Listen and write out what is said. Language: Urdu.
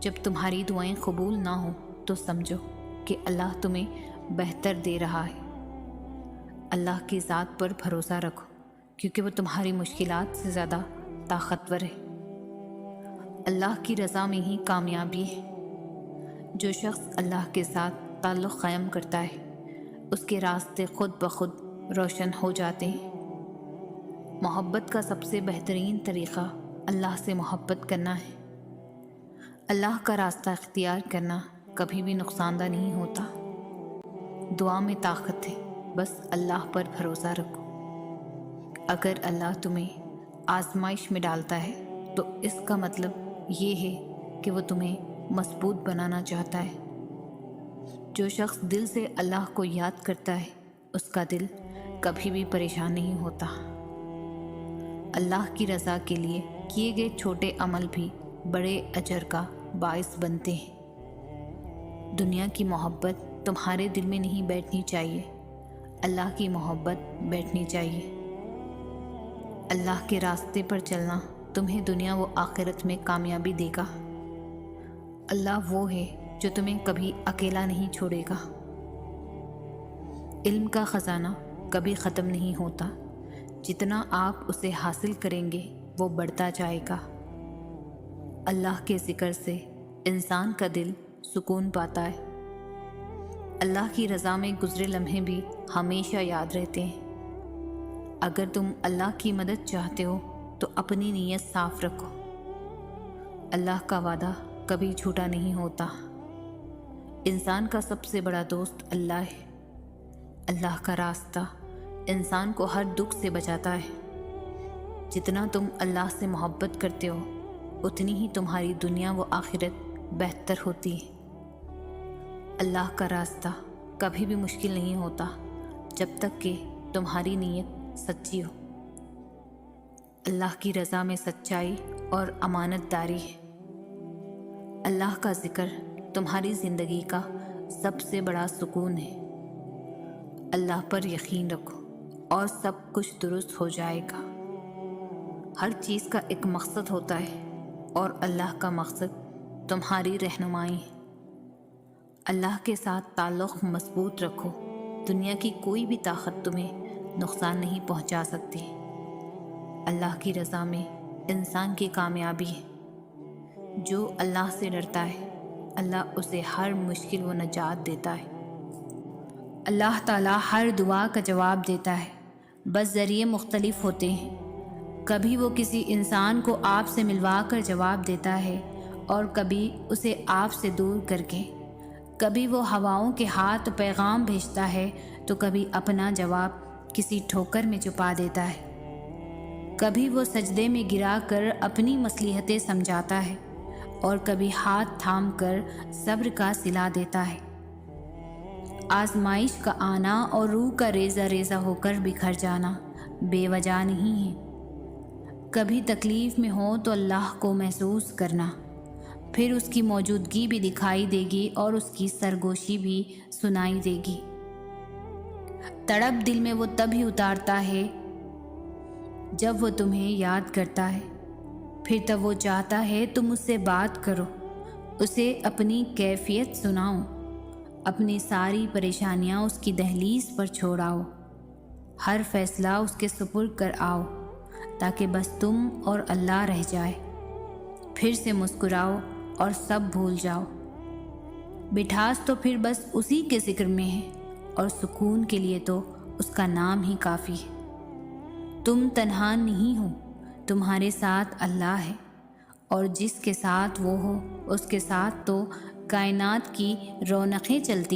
جب تمہاری دعائیں قبول نہ ہوں تو سمجھو کہ اللہ تمہیں بہتر دے رہا ہے۔ اللہ کی ذات پر بھروسہ رکھو کیونکہ وہ تمہاری مشکلات سے زیادہ طاقتور ہے۔ اللہ کی رضا میں ہی کامیابی ہے۔ جو شخص اللہ کے ساتھ تعلق قائم کرتا ہے اس کے راستے خود بخود روشن ہو جاتے ہیں۔ محبت کا سب سے بہترین طریقہ اللہ سے محبت کرنا ہے۔ اللہ کا راستہ اختیار کرنا کبھی بھی نقصان دہ نہیں ہوتا۔ دعا میں طاقت ہے، بس اللہ پر بھروسہ رکھو۔ اگر اللہ تمہیں آزمائش میں ڈالتا ہے تو اس کا مطلب یہ ہے کہ وہ تمہیں مضبوط بنانا چاہتا ہے۔ جو شخص دل سے اللہ کو یاد کرتا ہے اس کا دل کبھی بھی پریشان نہیں ہوتا۔ اللہ کی رضا کے لیے کیے گئے چھوٹے عمل بھی بڑے اجر کا باعث بنتے ہیں۔ دنیا کی محبت تمہارے دل میں نہیں بیٹھنی چاہیے، اللہ کی محبت بیٹھنی چاہیے۔ اللہ کے راستے پر چلنا تمہیں دنیا و آخرت میں کامیابی دے گا۔ اللہ وہ ہے جو تمہیں کبھی اکیلا نہیں چھوڑے گا۔ علم کا خزانہ کبھی ختم نہیں ہوتا، جتنا آپ اسے حاصل کریں گے وہ بڑھتا جائے گا۔ اللہ کے ذکر سے انسان کا دل سکون پاتا ہے۔ اللہ کی رضا میں گزرے لمحے بھی ہمیشہ یاد رہتے ہیں۔ اگر تم اللہ کی مدد چاہتے ہو تو اپنی نیت صاف رکھو۔ اللہ کا وعدہ کبھی جھوٹا نہیں ہوتا۔ انسان کا سب سے بڑا دوست اللہ ہے۔ اللہ کا راستہ انسان کو ہر دکھ سے بچاتا ہے۔ جتنا تم اللہ سے محبت کرتے ہو اتنی ہی تمہاری دنیا و آخرت بہتر ہوتی ہے۔ اللہ کا راستہ کبھی بھی مشکل نہیں ہوتا جب تک کہ تمہاری نیت سچی ہو۔ اللہ کی رضا میں سچائی اور امانت داری ہے۔ اللہ کا ذکر تمہاری زندگی کا سب سے بڑا سکون ہے۔ اللہ پر یقین رکھو اور سب کچھ درست ہو جائے گا۔ ہر چیز کا ایک مقصد ہوتا ہے اور اللہ کا مقصد تمہاری رہنمائی ہے۔ اللہ کے ساتھ تعلق مضبوط رکھو، دنیا کی کوئی بھی طاقت تمہیں نقصان نہیں پہنچا سکتی۔ اللہ کی رضا میں انسان کی کامیابی ہے۔ جو اللہ سے ڈرتا ہے اللہ اسے ہر مشکل و نجات دیتا ہے۔ اللہ تعالیٰ ہر دعا کا جواب دیتا ہے، بس ذریعے مختلف ہوتے ہیں۔ کبھی وہ کسی انسان کو آپ سے ملوا کر جواب دیتا ہے اور کبھی اسے آپ سے دور کر کے۔ کبھی وہ ہواؤں کے ہاتھ پیغام بھیجتا ہے تو کبھی اپنا جواب کسی ٹھوکر میں چھپا دیتا ہے۔ کبھی وہ سجدے میں گرا کر اپنی مصلحتیں سمجھاتا ہے اور کبھی ہاتھ تھام کر صبر کا صلہ دیتا ہے۔ آزمائش کا آنا اور روح کا ریزہ ریزہ ہو کر بکھر جانا بے وجہ نہیں ہے۔ کبھی تکلیف میں ہو تو اللہ کو محسوس کرنا، پھر اس کی موجودگی بھی دکھائی دے گی اور اس کی سرگوشی بھی سنائی دے گی۔ تڑپ دل میں وہ تب ہی اتارتا ہے جب وہ تمہیں یاد کرتا ہے، پھر تب وہ چاہتا ہے تم اس سے بات کرو، اسے اپنی کیفیت سناؤ، اپنی ساری پریشانیاں اس کی دہلیز پر چھوڑاؤ، ہر فیصلہ اس کے سپرد کر آؤ تاکہ بس تم اور اللہ رہ جائے۔ پھر سے مسکراؤ اور سب بھول جاؤ۔ مٹھاس تو پھر بس اسی کے ذکر میں ہے اور سکون کے لیے تو اس کا نام ہی کافی ہے۔ تم تنہا نہیں ہو، تمہارے ساتھ اللہ ہے، اور جس کے ساتھ وہ ہو اس کے ساتھ تو کائنات کی رونقیں چلتی